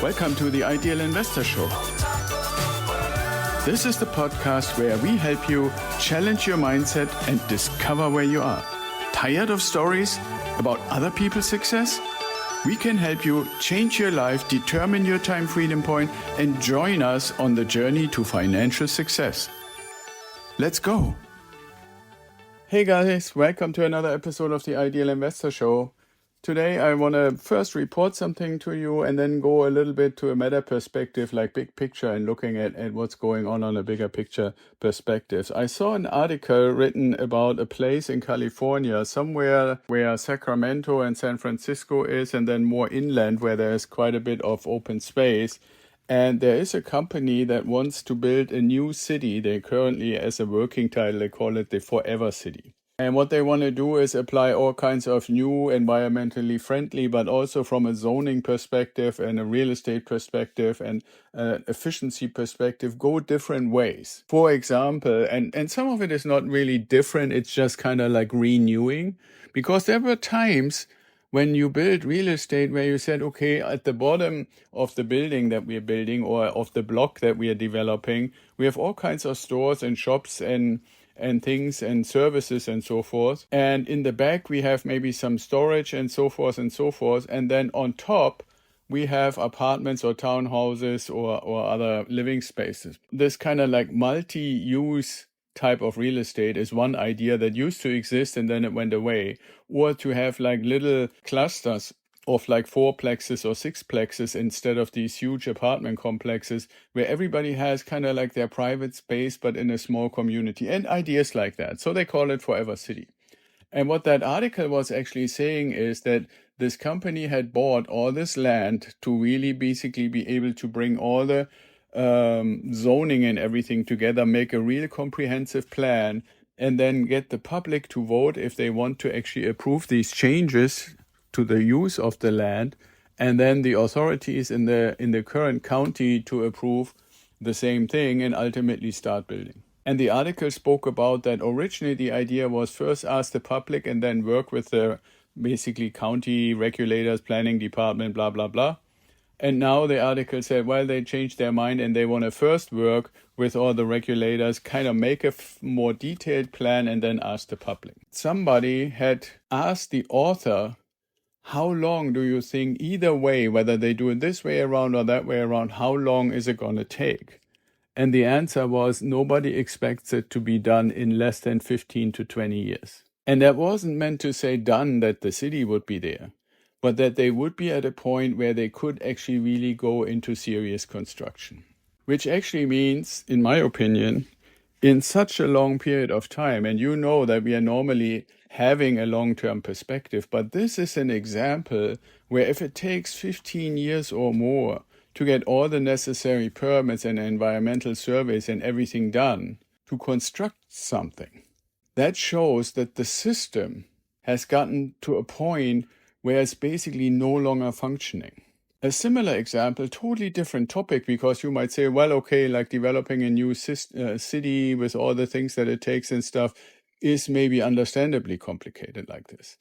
Welcome to the Ideal Investor Show. This is the podcast where we help you challenge your mindset and discover where you are. Tired of stories about other people's success? We can help you change your life, determine your time freedom point, and join us on the journey to financial success. Let's go. Hey guys, welcome to another episode of the Ideal Investor Show. Today I want to first report something to you and then go a little bit to a meta perspective, like big picture, and looking at what's going on a bigger picture perspective. I saw an article written about a place in California, somewhere where Sacramento and San Francisco is, and then more inland where there's quite a bit of open space. And there is a company that wants to build a new city. They currently, as a working title, they call it the Forever City. And what they want to do is apply all kinds of new environmentally friendly, but also from a zoning perspective and a real estate perspective and efficiency perspective, go different ways. For example, and some of it is not really different, it's just kind of like renewing, because there were times when you build real estate where you said, okay, at the bottom of the building that we're building or of the block that we are developing, we have all kinds of stores and shops and things and services and so forth. And in the back, we have maybe some storage and so forth and so forth. And then on top, we have apartments or townhouses or other living spaces. This kind of like multi-use type of real estate is one idea that used to exist and then it went away. Or to have like little clusters of like 4-plexes or 6-plexes instead of these huge apartment complexes where everybody has kind of like their private space but in a small community, and ideas like that. So they call it Forever City. And what that article was actually saying is that this company had bought all this land to really basically be able to bring all the zoning and everything together, make a real comprehensive plan, and then get the public to vote if they want to actually approve these changes to the use of the land, and then the authorities in the current county to approve the same thing and ultimately start building. And the article spoke about that originally the idea was first ask the public and then work with the basically county regulators, planning department, blah, blah, blah. And now the article said, well, they changed their mind and they want to first work with all the regulators, kind of make a more detailed plan and then ask the public. Somebody had asked the author, how long do you think either way, whether they do it this way around or that way around, how long is it going to take? And the answer was nobody expects it to be done in less than 15 to 20 years. And that wasn't meant to say done that the city would be there, but that they would be at a point where they could actually really go into serious construction. Which actually means, in my opinion, in such a long period of time, and you know that we are normally having a long-term perspective, but this is an example where if it takes 15 years or more to get all the necessary permits and environmental surveys and everything done to construct something, that shows that the system has gotten to a point where it's basically no longer functioning. A similar example, totally different topic, because you might say, well, okay, like developing a new city with all the things that it takes and stuff is maybe understandably complicated like this.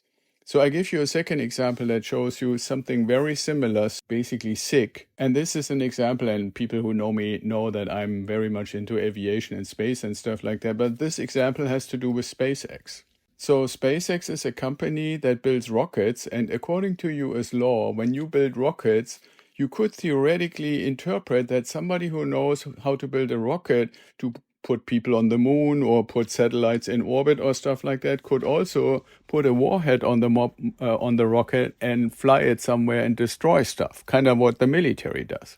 So I give you a second example that shows you something very similar, basically sick. And this is an example, and people who know me know that I'm very much into aviation and space and stuff like that. But this example has to do with SpaceX. So SpaceX is a company that builds rockets, and according to US law, when you build rockets, you could theoretically interpret that somebody who knows how to build a rocket to put people on the moon or put satellites in orbit or stuff like that could also put a warhead on the rocket and fly it somewhere and destroy stuff, kind of what the military does.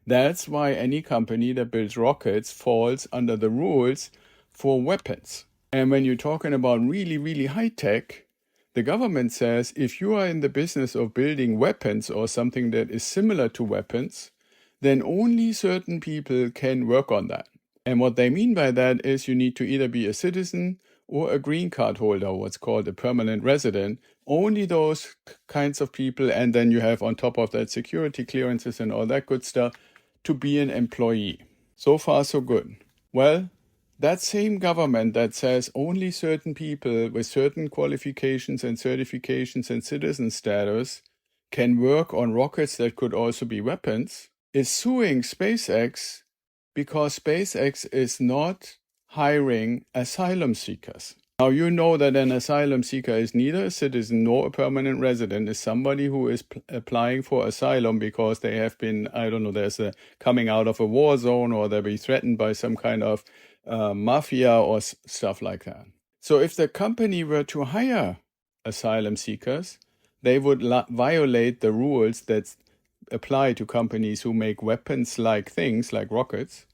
That's why any company that builds rockets falls under the rules for weapons. And when you're talking about really, really high tech, the government says if you are in the business of building weapons or something that is similar to weapons, then only certain people can work on that. And what they mean by that is you need to either be a citizen or a green card holder, what's called a permanent resident, only those kinds of people. And then you have on top of that security clearances and all that good stuff to be an employee. So far, so good. Well, that same government that says only certain people with certain qualifications and certifications and citizen status can work on rockets that could also be weapons, is suing SpaceX because SpaceX is not hiring asylum seekers. Now, you know that an asylum seeker is neither a citizen nor a permanent resident, is somebody who is applying for asylum because they have been, I don't know, there's a coming out of a war zone, or they'll be threatened by some kind of mafia or stuff like that. So if the company were to hire asylum seekers, they would violate the rules that apply to companies who make weapons-like things, like rockets.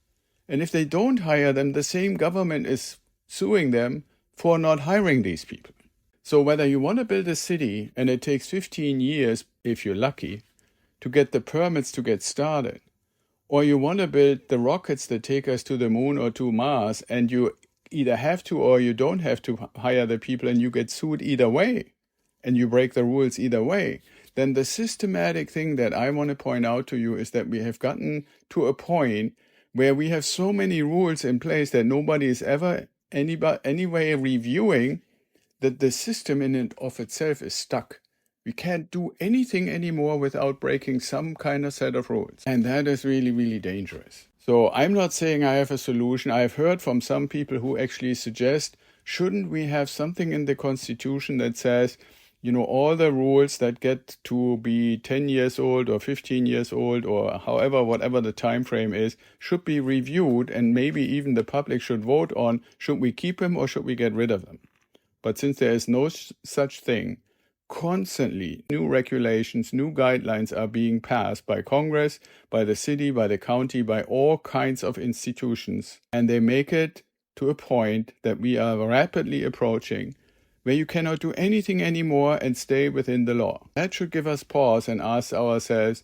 And if they don't hire them, the same government is suing them for not hiring these people. So whether you want to build a city and it takes 15 years, if you're lucky, to get the permits to get started, or you want to build the rockets that take us to the moon or to Mars, and you either have to or you don't have to hire the people, and you get sued either way, and you break the rules either way, then the systematic thing that I want to point out to you is that we have gotten to a point where we have so many rules in place that nobody is ever anyway reviewing, that the system in and of itself is stuck. We can't do anything anymore without breaking some kind of set of rules. And that is really, really dangerous. So I'm not saying I have a solution. I've heard from some people who actually suggest, shouldn't we have something in the Constitution that says, you know, all the rules that get to be 10 years old or 15 years old, or however, whatever the time frame is, should be reviewed, and maybe even the public should vote on, should we keep them or should we get rid of them? But since there is no such thing, constantly new regulations, new guidelines are being passed by Congress, by the city, by the county, by all kinds of institutions. And they make it to a point that we are rapidly approaching where you cannot do anything anymore and stay within the law. That should give us pause and ask ourselves,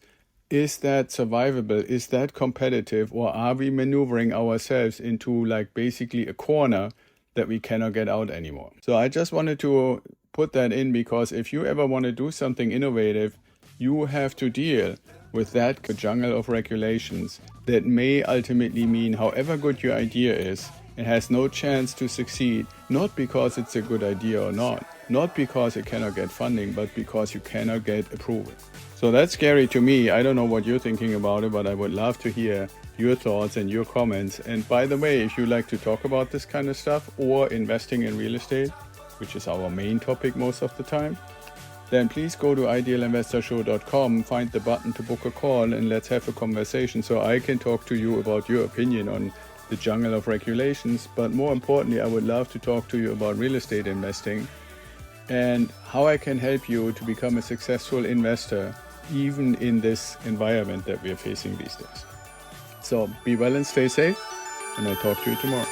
is that survivable? Is that competitive? Or are we maneuvering ourselves into like basically a corner that we cannot get out anymore? So I just wanted to put that in, because if you ever want to do something innovative, you have to deal with that jungle of regulations that may ultimately mean, however good your idea is, it has no chance to succeed, not because it's a good idea or not because it cannot get funding, but because you cannot get approval. So that's scary to me. I don't know what you're thinking about it, but I would love to hear your thoughts and your comments. And by the way, if you like to talk about this kind of stuff or investing in real estate, which is our main topic most of the time, then please go to idealinvestorshow.com, find the button to book a call, and let's have a conversation so I can talk to you about your opinion on the jungle of regulations. But more importantly, I would love to talk to you about real estate investing and how I can help you to become a successful investor, even in this environment that we are facing these days. So be well and stay safe, and I'll talk to you tomorrow.